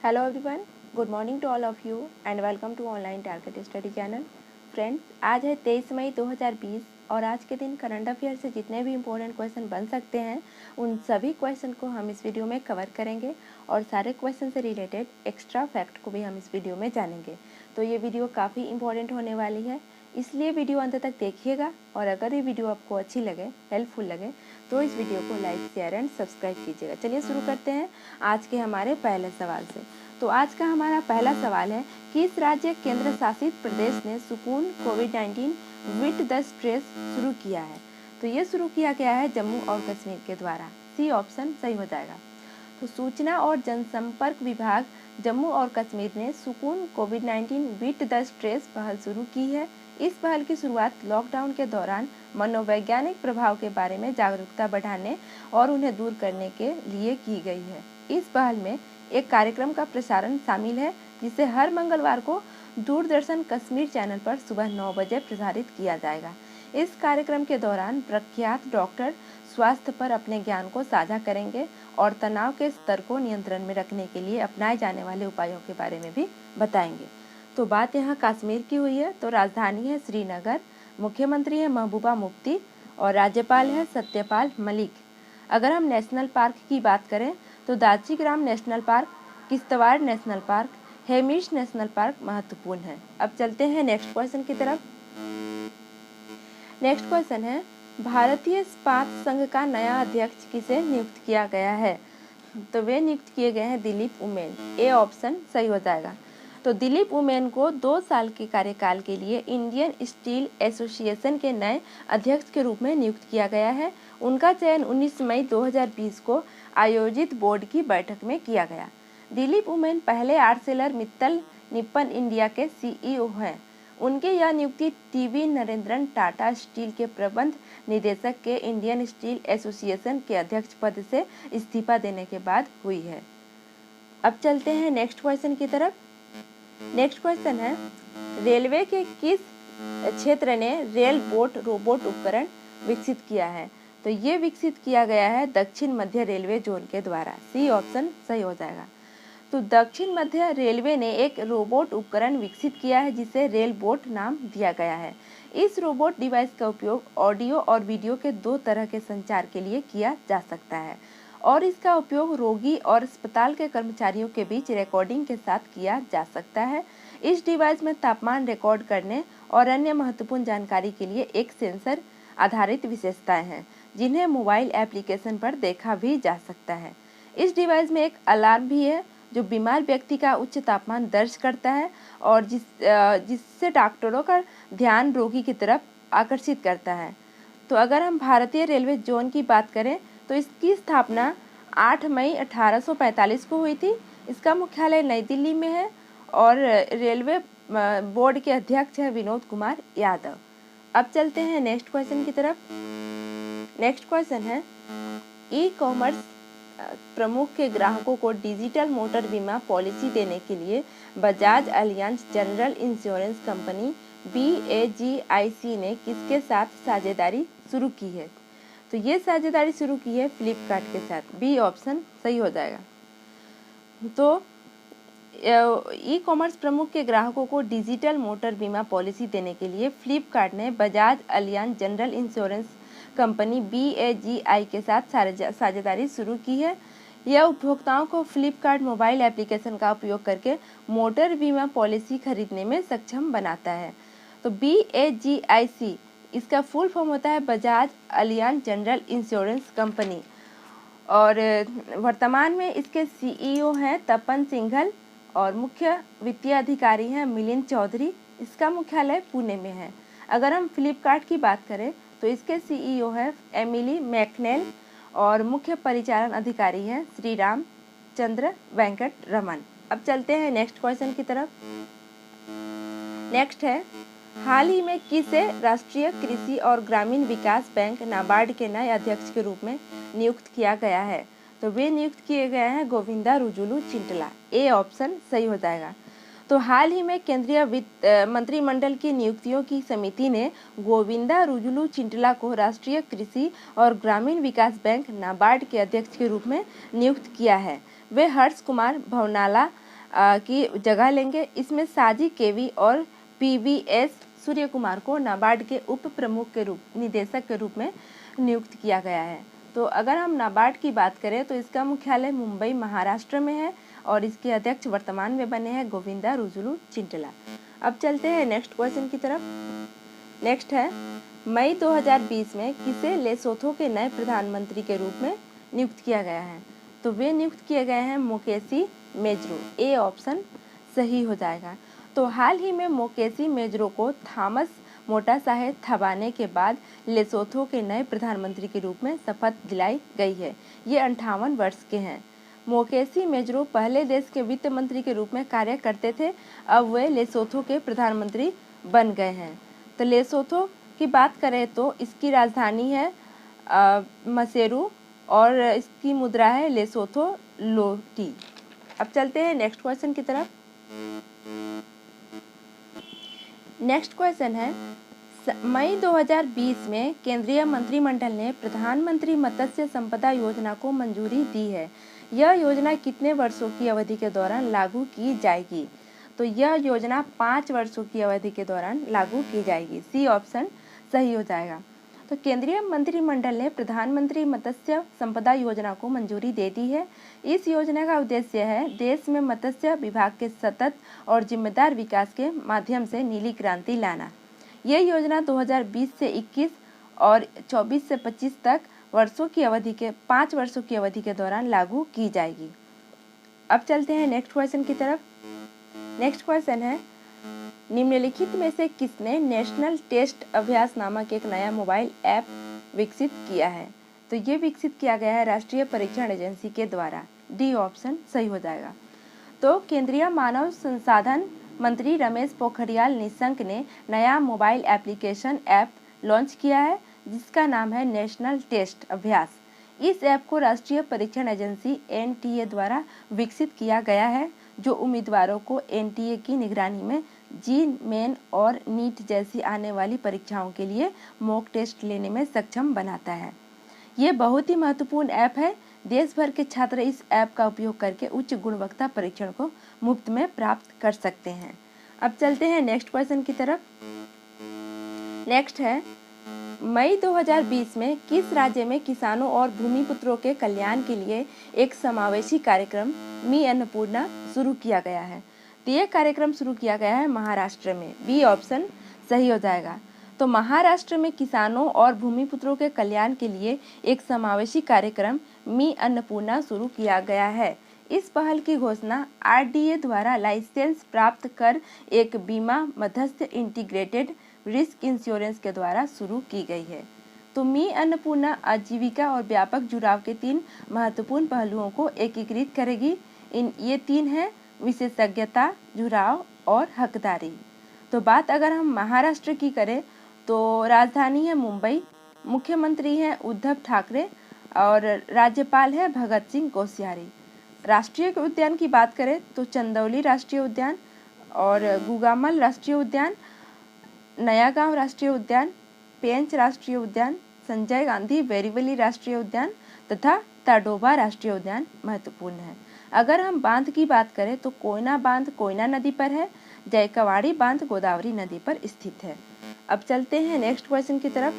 Hello everyone, good morning to all of you and welcome to online target study channel. Friends, आज है 23 मई 2020 और आज के दिन करंट अफेयर से जितने भी इम्पोर्टेंट क्वेश्चन बन सकते हैं उन सभी क्वेश्चन को हम इस वीडियो में कवर करेंगे और सारे क्वेश्चन से रिलेटेड एक्स्ट्रा फैक्ट को भी हम इस वीडियो में जानेंगे। तो ये वीडियो काफ़ी इम्पोर्टेंट होने वाली है, इसलिए वीडियो अंत तक देखिएगा और अगर ये वीडियो आपको अच्छी लगे, हेल्पफुल लगे तो इस वीडियो को लाइक, शेयर एंड सब्सक्राइब कीजिएगा। चलिए शुरू करते हैं आज के हमारे पहले सवाल से। तो आज का हमारा पहला सवाल है, किस राज्य केंद्र शासित प्रदेश ने सुकून कोविड-19 विथ द स्ट्रेस शुरू किया है? तो ये शुरू किया गया है जम्मू और कश्मीर के द्वारा। सी ऑप्शन सही हो जाएगा। तो सूचना और जनसंपर्क विभाग जम्मू और कश्मीर ने सुकून कोविड-19 विथ द स्ट्रेस पहल शुरू की है। इस पहल की शुरुआत लॉकडाउन के दौरान मनोवैज्ञानिक प्रभाव के बारे में जागरूकता बढ़ाने और उन्हें दूर करने के लिए की गई है। इस पहल में एक कार्यक्रम का प्रसारण शामिल है जिसे हर मंगलवार को दूरदर्शन कश्मीर चैनल पर सुबह 9 बजे प्रसारित किया जाएगा। इस कार्यक्रम के दौरान प्रख्यात डॉक्टर स्वास्थ्य पर अपने ज्ञान को साझा करेंगे और तनाव के स्तर को नियंत्रण में रखने के लिए अपनाए जाने वाले उपायों के बारे में भी बताएंगे। तो बात यहाँ कश्मीर की हुई है, तो राजधानी है श्रीनगर, मुख्यमंत्री है महबूबा मुफ्ती और राज्यपाल है सत्यपाल मलिक। अगर हम नेशनल पार्क की बात करें तो Dachigam national park, Kishtwar national park, Hemis national park महत्वपूर्ण है। अब चलते हैं नेक्स्ट क्वेश्चन की तरफ। नेक्स्ट क्वेश्चन है, भारतीय इस्पात संघ का नया अध्यक्ष किसे नियुक्त किया गया है? तो वे नियुक्त किए गए हैं दिलीप उमेन। ए ऑप्शन सही हो जाएगा। तो दिलीप उमेन को 2 साल के कार्यकाल के लिए इंडियन स्टील एसोसिएशन के नए अध्यक्ष के रूप में नियुक्त किया गया है। उनका चयन 19 मई 2020 को आयोजित बोर्ड की बैठक में किया गया। दिलीप उमेन पहले आर्सेलर मित्तल निप्पन इंडिया के सीईओ हैं। उनकी यह नियुक्ति टीवी नरेंद्रन टाटा स्टील के प्रबंध निदेशक के इंडियन स्टील एसोसिएशन के अध्यक्ष पद से इस्तीफा देने के बाद हुई है। अब चलते हैं नेक्स्ट क्वेश्चन की तरफ। नेक्स्ट क्वेश्चन है, रेलवे के किस क्षेत्र ने रेल बोट रोबोट उपकरण विकसित किया है? तो ये विकसित किया गया है दक्षिण मध्य रेलवे जोन के द्वारा। सी ऑप्शन सही हो जाएगा। तो दक्षिण मध्य रेलवे ने एक रोबोट उपकरण विकसित किया है जिसे रेल बोट नाम दिया गया है। इस रोबोट डिवाइस का उपयोग ऑडियो और वीडियो के 2 तरह के संचार के लिए किया जा सकता है और इसका उपयोग रोगी और अस्पताल के कर्मचारियों के बीच रिकॉर्डिंग के साथ किया जा सकता है। इस डिवाइस में तापमान रिकॉर्ड करने और अन्य महत्वपूर्ण जानकारी के लिए एक सेंसर आधारित विशेषताएं हैं जिन्हें मोबाइल एप्लीकेशन पर देखा भी जा सकता है। इस डिवाइस में एक अलार्म भी है जो बीमार व्यक्ति का उच्च तापमान दर्ज करता है और जिससे डॉक्टरों का ध्यान रोगी की तरफ आकर्षित करता है। तो अगर हम भारतीय रेलवे जोन की बात करें तो इसकी स्थापना 8 मई 1845 को हुई थी। इसका मुख्यालय नई दिल्ली में है और रेलवे बोर्ड के अध्यक्ष है विनोद कुमार यादव। अब चलते हैं नेक्स्ट क्वेश्चन की तरफ। नेक्स्ट क्वेश्चन है, ई कॉमर्स प्रमुख के ग्राहकों को डिजिटल मोटर बीमा पॉलिसी देने के लिए Bajaj Allianz general insurance company BAGIC ने किसके साथ साझेदारी शुरू की है? तो ये साझेदारी शुरू की है फ्लिपकार्ट के साथ। बी ऑप्शन सही हो जाएगा। तो ई कॉमर्स प्रमुख के ग्राहकों को डिजिटल मोटर बीमा पॉलिसी देने के लिए फ्लिपकार्ट ने Bajaj Allianz general insurance company BAGI के साथ साझेदारी शुरू की है। यह उपभोक्ताओं को फ्लिपकार्ट मोबाइल एप्लीकेशन का उपयोग करके मोटर बीमा पॉलिसी खरीदने में सक्षम बनाता है। तो BAGIC इसका फुल फॉर्म होता है Bajaj Allianz general insurance company और वर्तमान में इसके CEO हैं तपन सिंघल और मुख्य वित्तीय अधिकारी हैं मिलिंद चौधरी। इसका मुख्यालय पुणे में है। अगर हम फ्लिपकार्ट की बात करें तो इसके CEO है एमिली मैकनेल और मुख्य परिचालन अधिकारी हैं श्री राम चंद्र वेंकट रमन। अब चलते हैं नेक्स्ट क्वेश्चन की तरफ। नेक्स्ट है, हाल ही में किसे राष्ट्रीय कृषि और ग्रामीण विकास बैंक नाबार्ड के नए अध्यक्ष के रूप में नियुक्त किया गया है? तो वे नियुक्त किए गए हैं गोविंदा रुजुलू चिंटला। ए ऑप्शन सही हो जाएगा। तो हाल ही में केंद्रीय वित्त मंत्रिमंडल की नियुक्तियों की समिति ने गोविंदा रुजुलू चिंटला को राष्ट्रीय कृषि और ग्रामीण विकास बैंक नाबार्ड के अध्यक्ष के रूप में नियुक्त किया है। वे हर्ष कुमार भवनाला की जगह लेंगे। इसमें साजी केवी और PVS सूर्य कुमार को नाबार्ड के उप प्रमुख के रूप निदेशक के रूप में नियुक्त किया गया है। तो अगर हम नाबार्ड की बात करें तो इसका मुख्यालय मुंबई महाराष्ट्र में है और इसके अध्यक्ष वर्तमान में बने हैं गोविंदा रुजुलू चिंटला। अब चलते हैं नेक्स्ट क्वेश्चन की तरफ। नेक्स्ट है, मई 2020 में किसे लेसोथो के नए प्रधानमंत्री के रूप में नियुक्त किया गया है? तो वे नियुक्त किए गए हैं मोकेसी मेजरो। ए ऑप्शन सही हो जाएगा। तो हाल ही में मोकेसी मेजरो को थॉमस मोटासाहे थबाने के बाद लेसोथो के नए प्रधानमंत्री के रूप में शपथ दिलाई गई है। ये 58 वर्ष के हैं। मोकेसी मेजरो पहले देश के वित्त मंत्री के रूप में कार्य करते थे, अब वे लेसोथो के प्रधानमंत्री बन गए हैं। तो लेसोथो की बात करें तो इसकी राजधानी है मसेरू और इसकी मुद्रा है लेसोथो लोटी। अब चलते हैं नेक्स्ट क्वेश्चन की तरफ। नेक्स्ट क्वेश्चन है, मई 2020 में केंद्रीय मंत्रिमंडल ने प्रधानमंत्री मत्स्य संपदा योजना को मंजूरी दी है। यह योजना कितने वर्षों की अवधि के दौरान लागू की जाएगी? तो यह योजना 5 वर्षों की अवधि के दौरान लागू की जाएगी। सी ऑप्शन सही हो जाएगा। तो केंद्रीय मंत्रिमंडल ने प्रधानमंत्री मत्स्य संपदा योजना को मंजूरी दे दी है। इस योजना का उद्देश्य है देश में मत्स्य विभाग के सतत और जिम्मेदार विकास के माध्यम से नीली क्रांति लाना। यह योजना 2020 से 21 और 24 से 25 तक 5 वर्षों की अवधि के दौरान लागू की जाएगी। अब चलते हैं नेक्स्ट क्वेश्चन की तरफ। नेक्स्ट क्वेश्चन है, निम्नलिखित में से किसने नेशनल टेस्ट अभ्यास नामक एक नया मोबाइल ऐप विकसित किया है? तो ये विकसित किया गया है राष्ट्रीय परीक्षण एजेंसी के द्वारा। डी ऑप्शन सही हो जाएगा। तो केंद्रीय मानव संसाधन मंत्री रमेश पोखरियाल निशंक ने नया मोबाइल एप्लीकेशन ऐप लॉन्च किया है जिसका नाम है नेशनल टेस्ट अभ्यास। इस ऐप को राष्ट्रीय परीक्षण एजेंसी NTA द्वारा विकसित किया गया है जो उम्मीदवारों को NTA की निगरानी में जी मेन और नीट जैसी आने वाली परीक्षाओं के लिए मॉक टेस्ट लेने में सक्षम बनाता है। ये बहुत ही महत्वपूर्ण ऐप है। देश भर के छात्र इस ऐप का उपयोग करके उच्च गुणवत्ता परीक्षण को मुफ्त में प्राप्त कर सकते हैं। अब चलते हैं नेक्स्ट क्वेश्चन की तरफ। नेक्स्ट है, मई 2020 में किस राज्य में किसानों और भूमिपुत्रों के कल्याण के लिए एक समावेशी कार्यक्रम मी अन्नपूर्णा शुरू किया गया है? तो यह कार्यक्रम शुरू किया गया है महाराष्ट्र में। बी ऑप्शन सही हो जाएगा। तो महाराष्ट्र में किसानों और भूमिपुत्रों के कल्याण के लिए एक समावेशी कार्यक्रम मी अन्नपूर्णा शुरू किया गया है। इस पहल की घोषणा RDA द्वारा लाइसेंस प्राप्त कर एक बीमा मध्यस्थ इंटीग्रेटेड रिस्क इंश्योरेंस के द्वारा शुरू की गई है। तो मी अन्नपूर्णा आजीविका और व्यापक जुड़ाव के 3 महत्वपूर्ण पहलुओं को एकीकृत करेगी। ये 3 हैं विशेषज्ञता, जुड़ाव और हकदारी। तो बात अगर हम महाराष्ट्र की करें तो राजधानी है मुंबई, मुख्यमंत्री हैं उद्धव ठाकरे और राज्यपाल है भगत सिंह कोश्यारी। राष्ट्रीय उद्यान की बात करें तो चंदौली राष्ट्रीय उद्यान और गुगामल राष्ट्रीय उद्यान, नया गांव राष्ट्रीय उद्यान, पेंच राष्ट्रीय उद्यान, संजय गांधी वेरीवली राष्ट्रीय उद्यान तथा ताडोबा राष्ट्रीय उद्यान महत्वपूर्ण है। अगर हम बांध की बात करें तो कोयना बांध कोयना नदी पर है, जयकवाड़ी बांध गोदावरी नदी पर स्थित है। अब चलते हैं नेक्स्ट क्वेश्चन की तरफ।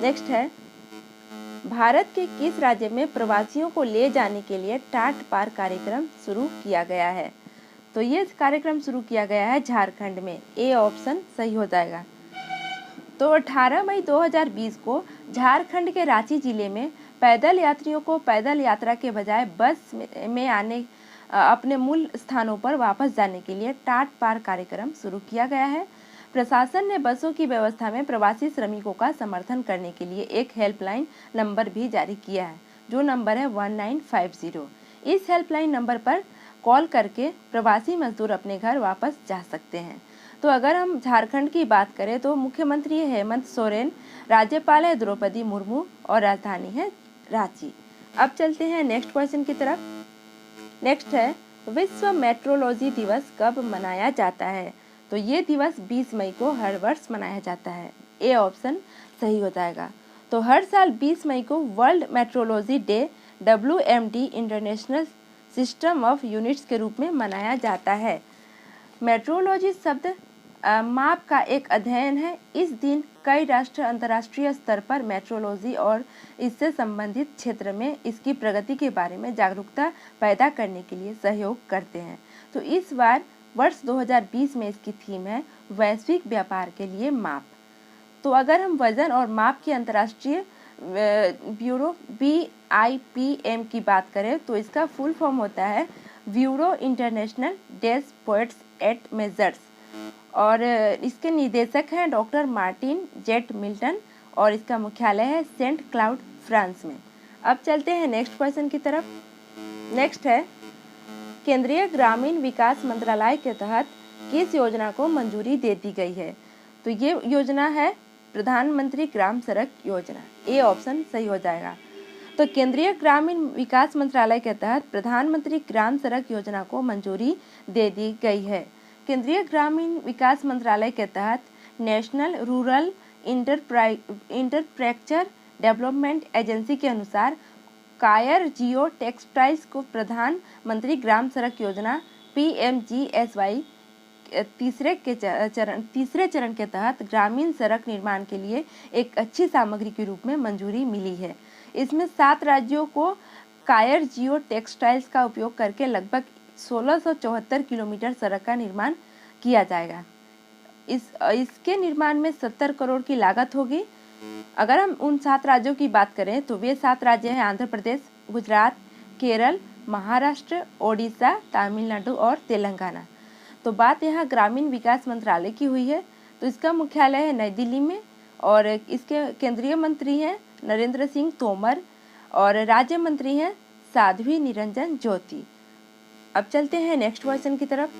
नेक्स्ट है, भारत के किस राज्य में प्रवासियों को ले जाने के लिए टाट पार कार्यक्रम शुरू किया गया है? तो ये कार्यक्रम शुरू किया गया है झारखंड में। ए ऑप्शन सही हो जाएगा। तो 18 मई 2020 को झारखंड के रांची जिले में पैदल यात्रियों को पैदल यात्रा के बजाय बस में आने अपने मूल स्थानों पर वापस जाने के लिए टाट पार कार्यक्रम शुरू किया गया है। प्रशासन ने बसों की व्यवस्था में प्रवासी श्रमिकों का समर्थन करने के लिए एक हेल्पलाइन नंबर भी जारी किया है जो नंबर है 1950। इस हेल्पलाइन नंबर पर कॉल करके प्रवासी मजदूर अपने घर वापस जा सकते हैं। तो अगर हम झारखंड की बात करें तो मुख्यमंत्री है हेमंत सोरेन, राज्यपाल है द्रौपदी मुर्मू और राजधानी है रांची। अब चलते हैं नेक्स्ट क्वेश्चन की तरफ। नेक्स्ट है, विश्व मेट्रोलॉजी दिवस कब मनाया जाता है? तो ये दिवस 20 मई को हर वर्ष मनाया जाता है। ए ऑप्शन सही हो जाएगा। तो हर साल 20 मई को world metrology day WMD international system of units के रूप में मनाया जाता है। मेट्रोलॉजी शब्द माप का एक अध्ययन है। इस दिन कई राष्ट्र अंतर्राष्ट्रीय स्तर पर मेट्रोलॉजी और इससे संबंधित क्षेत्र में इसकी प्रगति के बारे में जागरूकता पैदा करने के लिए सहयोग करते हैं। तो इस बार वर्ष 2020 में इसकी थीम है वैश्विक व्यापार के लिए माप। तो अगर हम वजन और माप की अंतर्राष्ट्रीय ब्यूरो BIPM की बात करें तो इसका फुल फॉर्म होता है Bureau International des Poids et Mesures, और इसके निदेशक हैं डॉक्टर मार्टिन जेट मिल्टन, और इसका मुख्यालय है सेंट क्लाउड, फ्रांस में। अब चलते हैं नेक्स्ट क्वेश्चन की तरफ। नेक्स्ट है, केंद्रीय ग्रामीण विकास मंत्रालय के तहत किस योजना को मंजूरी दे दी गई है? तो ये योजना है प्रधानमंत्री ग्राम सड़क योजना। ए ऑप्शन सही हो जाएगा। तो केंद्रीय ग्रामीण विकास मंत्रालय के तहत प्रधानमंत्री ग्राम सड़क योजना को मंजूरी दे दी गई है। केंद्रीय ग्रामीण विकास मंत्रालय के तहत national rural infrastructure development agency के अनुसार कायर जियो टेक्सटाइल्स को प्रधानमंत्री ग्राम सड़क योजना PMGSY तीसरे चरण के तहत ग्रामीण सड़क निर्माण के लिए एक अच्छी सामग्री के रूप में मंजूरी मिली है। इसमें 7 राज्यों को कायर जियो टेक्सटाइल्स का उपयोग करके लगभग 1674 किलोमीटर सड़क का निर्माण किया जाएगा। इसके निर्माण में 70 करोड़ की लागत होगी। अगर हम उन 7 राज्यों की बात करें तो वे 7 राज्य हैं आंध्र प्रदेश, गुजरात, केरल, महाराष्ट्र, ओडिशा, तमिलनाडु और तेलंगाना। तो बात यहाँ ग्रामीण विकास मंत्रालय की हुई है। तो इसका मुख्यालय है नई दिल्ली में, और इसके केंद्रीय मंत्री हैं नरेंद्र सिंह तोमर, और राज्य मंत्री हैं साध्वी निरंजन ज्योति। अब चलते हैं नेक्स्ट क्वेश्चन की तरफ।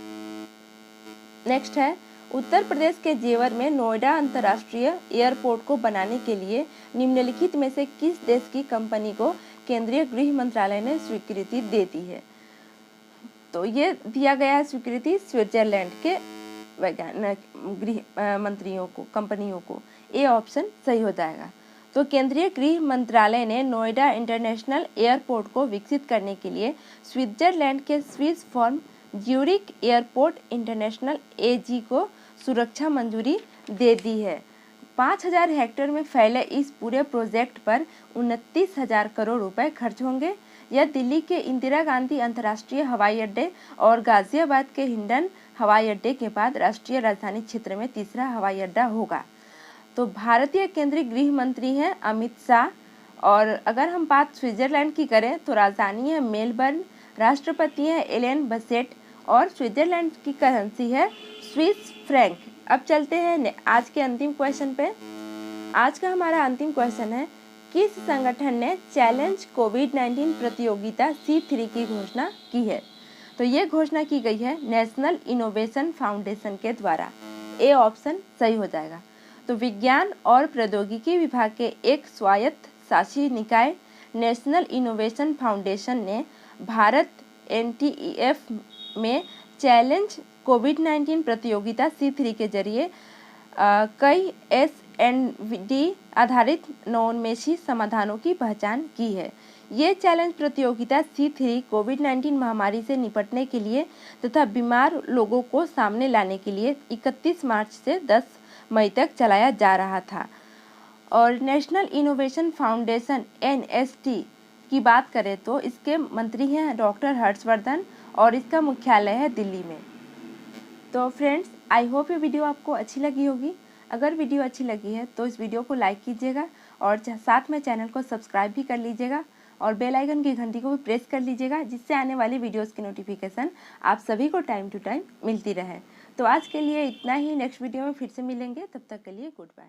नेक्स्ट है, उत्तर प्रदेश के जेवर में नोएडा अंतर्राष्ट्रीय एयरपोर्ट को बनाने के लिए निम्नलिखित में से किस देश की कंपनी को केंद्रीय गृह मंत्रालय ने स्वीकृति दे दी है? तो ये दिया गया है स्वीकृति स्विट्जरलैंड के वैज्ञानिक गृह मंत्रियों को, कंपनियों को। ए ऑप्शन सही हो जाएगा। तो केंद्रीय गृह मंत्रालय ने नोएडा इंटरनेशनल एयरपोर्ट को विकसित करने के लिए स्विट्जरलैंड के Swiss firm Zurich airport international AG को सुरक्षा मंजूरी दे दी है। 5000 हेक्टेयर में फैले इस पूरे प्रोजेक्ट पर 29,000 करोड़ रुपए खर्च होंगे। यह दिल्ली के इंदिरा गांधी अंतर्राष्ट्रीय हवाई अड्डे और गाजियाबाद के हिंडन हवाई अड्डे के बाद राष्ट्रीय राजधानी क्षेत्र में तीसरा हवाई अड्डा होगा। तो भारतीय केंद्रीय गृह मंत्री हैं अमित शाह, और अगर हम बात स्विट्जरलैंड की करें तो राजधानी है मेलबर्न, राष्ट्रपति है एलेन बसेट, और स्विट्जरलैंड की करेंसी है स्विस फ्रैंक। अब चलते हैं आज के अंतिम क्वेश्चन पे। आज का हमारा अंतिम क्वेश्चन है, किस संगठन ने चैलेंज कोविड-19 प्रतियोगिता C3 की घोषणा की है? तो ये घोषणा की गई है नेशनल इनोवेशन फाउंडेशन के द्वारा। ए ऑप्शन सही हो जाएगा। तो विज्ञान और प्रौद्योगिकी विभाग के एक स्वायत्त शासी निकाय नेशनल इनोवेशन फाउंडेशन ने भारत NTEF में चैलेंज कोविड-19 प्रतियोगिता C3 के जरिए कई S&D आधारित नवोन्मेषी समाधानों की पहचान की है। ये चैलेंज प्रतियोगिता C3 कोविड-19 महामारी से निपटने के लिए तथा बीमार लोगों को सामने लाने के लिए 31 मार्च से 10 मई तक चलाया जा रहा था। और नेशनल इनोवेशन फाउंडेशन NST की बात करें तो इसके मंत्री हैं डॉक्टर हर्षवर्धन, और इसका मुख्यालय है दिल्ली में। तो फ्रेंड्स, आई होप ये वीडियो आपको अच्छी लगी होगी। अगर वीडियो अच्छी लगी है तो इस वीडियो को लाइक कीजिएगा, और साथ में चैनल को सब्सक्राइब भी कर लीजिएगा, और बेल आइकन की घंटी को भी प्रेस कर लीजिएगा, जिससे आने वाली वीडियोस की नोटिफिकेशन आप सभी को टाइम टू टाइम मिलती रहे। तो आज के लिए इतना ही। नेक्स्ट वीडियो में फिर से मिलेंगे, तब तक के लिए गुड बाय।